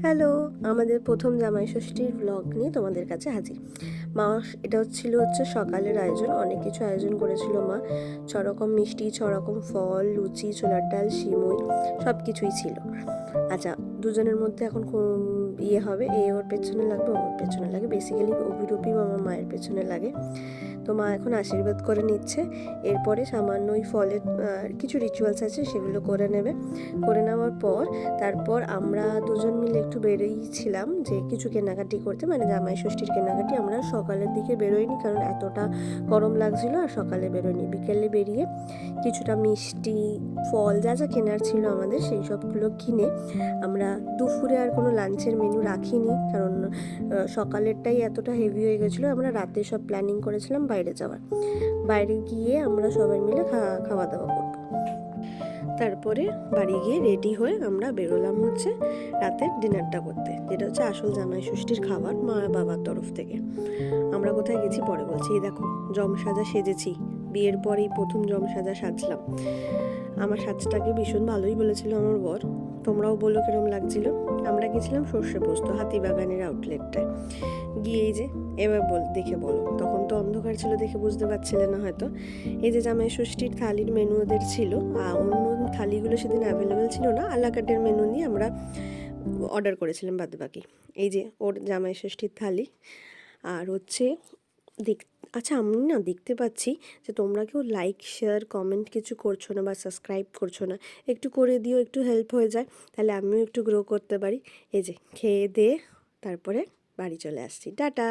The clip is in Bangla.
হ্যালো, আমাদের প্রথম জামাই ষষ্ঠীর ব্লগ নিয়ে তোমাদের কাছে হাজির। মা এটা হচ্ছে সকালের আয়োজন, অনেক কিছু আয়োজন করেছিল মা। 6 রকম মিষ্টি, 6 রকম ফল, লুচি, ছোলার ডাল, সিমুই, সব কিছুই ছিল। আচ্ছা, দুজনের মধ্যে এখন হবে, ওর পেছনে লাগবে, ওর পেছনে লাগে, বেসিক্যালি অভিরূপী আমার মায়ের পেছনে লাগে। তো মা এখন আশীর্বাদ করে নিচ্ছে। এরপরে সামান্য ওই ফলের কিছু রিচুয়ালস আছে, সেগুলো করে নেবে। করে নেওয়ার পর তারপর আমরা দুজন মিলে একটু বেরোইছিলাম যে কিছু কেনাকাটি করতে, মানে জামাই ষষ্ঠীর কেনাকাটি। আমরা সকালের দিকে বেরোইনি, কারণ এতটা গরম লাগছিল, আর সকালে বেরোইনি। বিকেলে বেরিয়ে কিছুটা মিষ্টি, ফল, যা যা কেনার ছিল আমাদের, সেই সবগুলো কিনে আমরা দুপুরে আর কোনো লাঞ্চের মেনু রাখিনি, কারণ সকালেরটাই এতটা হেভি হয়ে গেছিলো। আমরা রাতে সব প্ল্যানিং করেছিলাম বাইরে যাওয়ার। বাইরে গিয়ে আমরা সবাই মিলে খাওয়া দাওয়া করব। তারপরে বাড়ি গিয়ে রেডি হয়ে আমরা বেরোলাম রাতের ডিনারটা করতে, যেটা হচ্ছে আসল জামাই ষষ্ঠীর খাবার মা বাবার তরফ থেকে। আমরা কোথায় গেছি পরে বলছি। এই দেখো, জম সাজা সেজেছি, বিয়ের পরেই প্রথম জম সাজা সাজলাম। আমার সাজটাকে ভীষণ ভালোই বলেছিল আমার বর। তোমরাও বলো কিরম লাগছিল। আমরা গেছিলাম সর্ষে পোস্ত, হাতিবাগানের আউটলেটটায়। গিয়েই যে এবার দেখে বলো, তখন তো অন্ধকার ছিল, দেখে বুঝতে পারছিলে না হয়তো। এই যে জামাই ষষ্ঠীর থালির মেনু ওদের ছিল, আর অন্য থালিগুলো সেদিন অ্যাভেলেবেল ছিল না, আলাকাটের মেনু নিয়ে আমরা অর্ডার করেছিলাম বাদ বাকি। এই যে ওর জামাই ষষ্ঠীর থালি। আর আচ্ছা, আমি না দেখতে পাচ্ছি যে তোমরা কেউ লাইক, শেয়ার, কমেন্ট কিছু করছো না বা সাবস্ক্রাইব করছো না। একটু করে দিও, একটু হেল্প হয়ে যায়, তাহলে আমিও একটু গ্রো করতে পারি। এই যে খেয়ে দিয়ে তারপরে বাড়ি চলে আসছি। টাটা।